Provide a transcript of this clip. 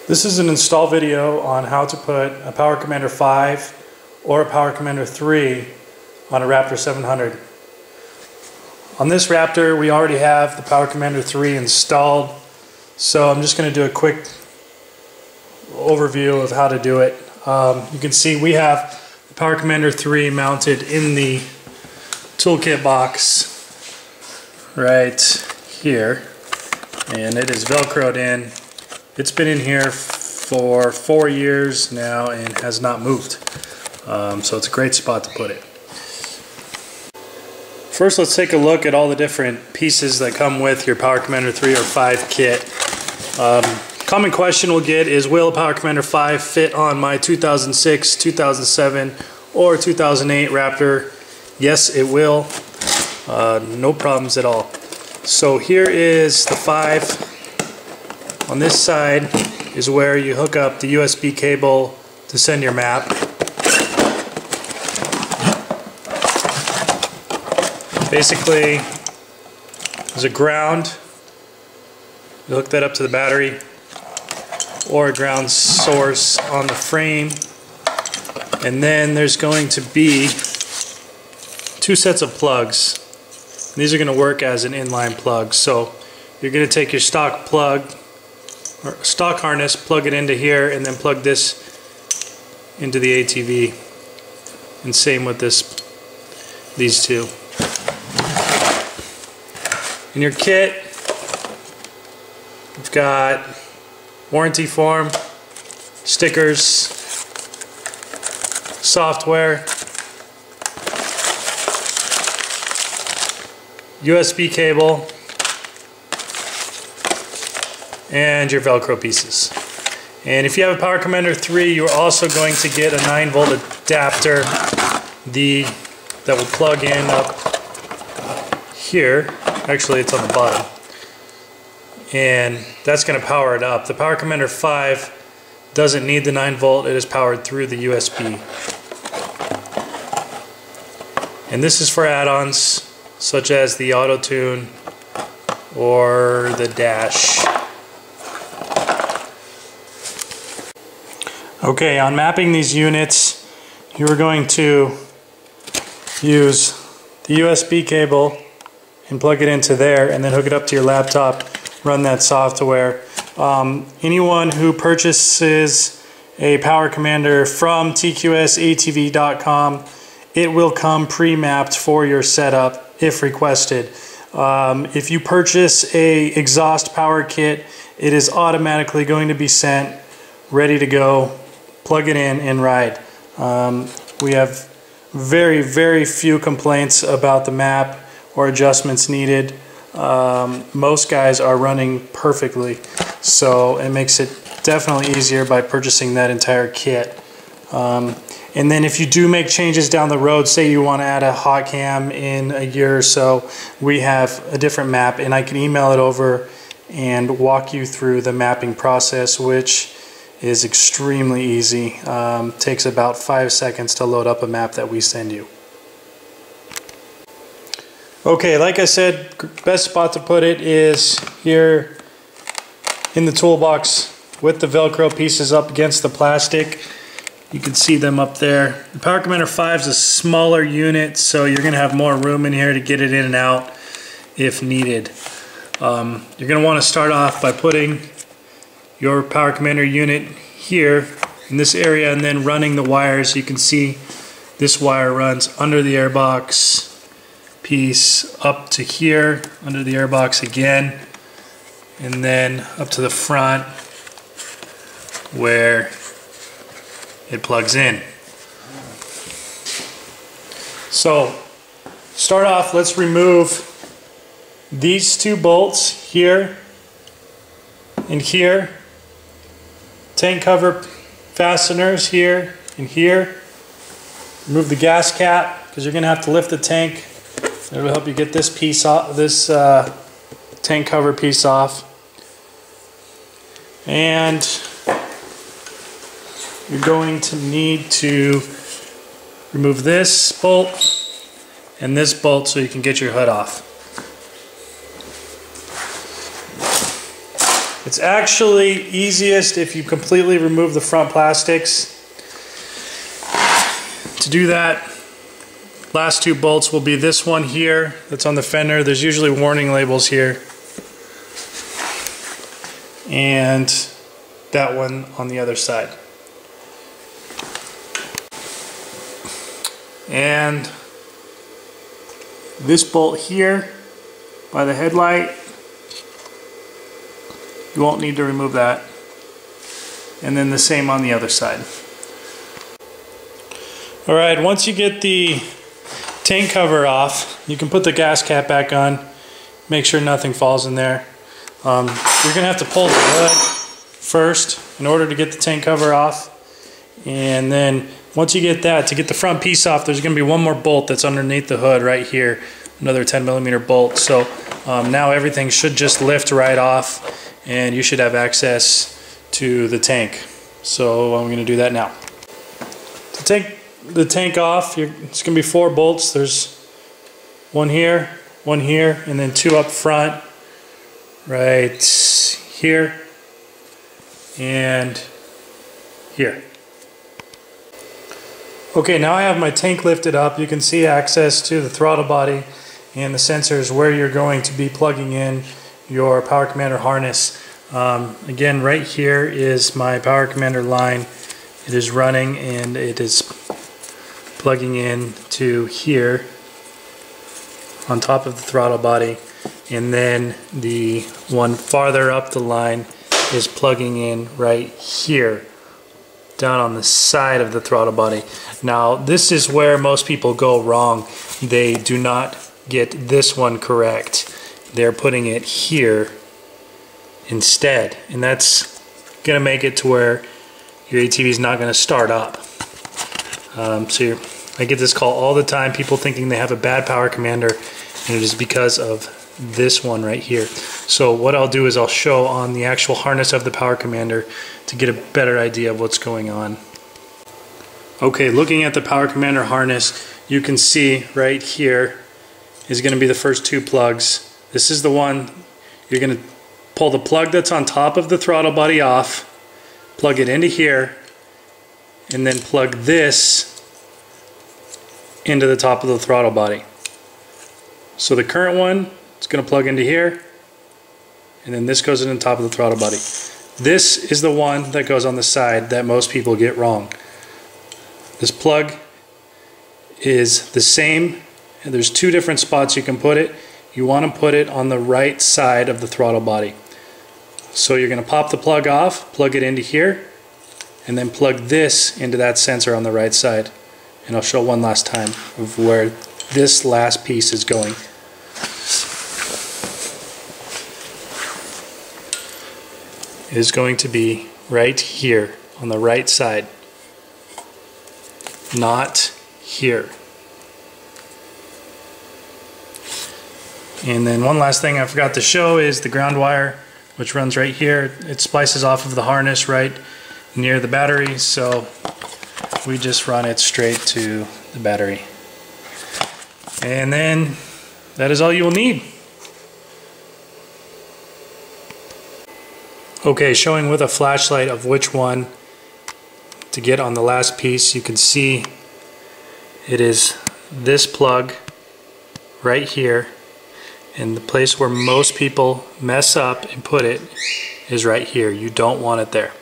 This is an install video on how to put a Powercommander 5 or a Powercommander 3 on a Raptor 700. On this Raptor we already have the Powercommander 3 installed, so I'm just going to do a quick overview of how to do it. You can see we have the Powercommander 3 mounted in the toolkit box right here, and it is velcroed in. It's been in here for 4 years now and has not moved, so it's a great spot to put it. First, let's take a look at all the different pieces that come with your Powercommander 3 or 5 kit. Common question we'll get is, will a Powercommander 5 fit on my 2006, 2007, or 2008 Raptor? Yes, it will. No problems at all. So here is the 5. On this side is where you hook up the USB cable to send your map. Basically, there's a ground. You hook that up to the battery, or a ground source on the frame. And then there's going to be 2 sets of plugs. These are going to work as an inline plug. So you're going to take your stock plug, or stock harness, plug it into here, and then plug this into the ATV. And same with these two. In your kit, you've got warranty form, stickers, software, USB cable, and your Velcro pieces. And if you have a Powercommander 3, you're also going to get a 9-volt adapter that will plug in up here. Actually, it's on the bottom. And that's going to power it up. The Powercommander 5 doesn't need the 9-volt. It is powered through the USB. And this is for add-ons such as the auto tune or the dash. Okay, on mapping these units, you are going to use the USB cable and plug it into there, and then hook it up to your laptop, run that software. Anyone who purchases a Powercommander from tqsatv.com, it will come pre-mapped for your setup if requested. If you purchase a exhaust power kit, it is automatically going to be sent ready to go. Plug it in and ride. We have very, very few complaints about the map or adjustments needed. Most guys are running perfectly, so it makes it definitely easier by purchasing that entire kit. And then if you do make changes down the road, say you want to add a hot cam in a year or so, we have a different map, and I can email it over and walk you through the mapping process, which is extremely easy. Takes about 5 seconds to load up a map that we send you. Okay, like I said, best spot to put it is here in the toolbox with the Velcro pieces up against the plastic. You can see them up there. The Powercommander 5 is a smaller unit, so you're going to have more room in here to get it in and out if needed. You're going to want to start off by putting your Powercommander unit here in this area and then running the wires. You can see this wire runs under the airbox piece up to here, under the airbox again, and then up to the front where it plugs in. So start off, let's remove these 2 bolts here and here, tank cover fasteners here and here. Remove the gas cap because you're going to have to lift the tank. It will help you get this piece off, this tank cover piece off. And you're going to need to remove this bolt and this bolt so you can get your hood off. It's actually easiest if you completely remove the front plastics. To do that, last two bolts will be this one here that's on the fender. There's usually warning labels here. And that one on the other side. And this bolt here by the headlight, you won't need to remove that. And then the same on the other side. Alright, once you get the tank cover off, you can put the gas cap back on. Make sure nothing falls in there. You're going to have to pull the hood first in order to get the tank cover off. And then once you get that, to get the front piece off, there's going to be one more bolt that's underneath the hood right here. Another 10mm bolt. So now everything should just lift right off and you should have access to the tank. So I'm going to do that now. To take the tank off, it's going to be 4 bolts. There's one here, and then 2 up front, right here and here. Okay, now I have my tank lifted up. You can see access to the throttle body and the sensors where you're going to be plugging in your Powercommander harness. Again, right here is my Powercommander line. It is running and it is plugging in to here on top of the throttle body, and then the one farther up the line is plugging in right here down on the side of the throttle body. Now this is where most people go wrong. They do not get this one correct. They're putting it here instead, and that's gonna make it to where your ATV is not gonna start up. I get this call all the time, people thinking they have a bad Powercommander, and it is because of this one right here. So what I'll do is I'll show on the actual harness of the Powercommander to get a better idea of what's going on. Okay, looking at the Powercommander harness, you can see right here is going to be the first 2 plugs. This is the one you're going to pull the plug that's on top of the throttle body off, plug it into here, and then plug this into the top of the throttle body. So the current one is going to plug into here, and then this goes into the top of the throttle body. This is the one that goes on the side that most people get wrong. This plug is the same, and there's 2 different spots you can put it. You want to put it on the right side of the throttle body. So you're going to pop the plug off, plug it into here, and then plug this into that sensor on the right side. And I'll show one last time of where this last piece is going. It is going to be right here on the right side, not here. And then one last thing I forgot to show is the ground wire, which runs right here. It splices off of the harness right near the battery, so we just run it straight to the battery. And then that is all you will need. Okay, showing with a flashlight of which one to get on the last piece. You can see it is this plug right here, and the place where most people mess up and put it is right here. You don't want it there.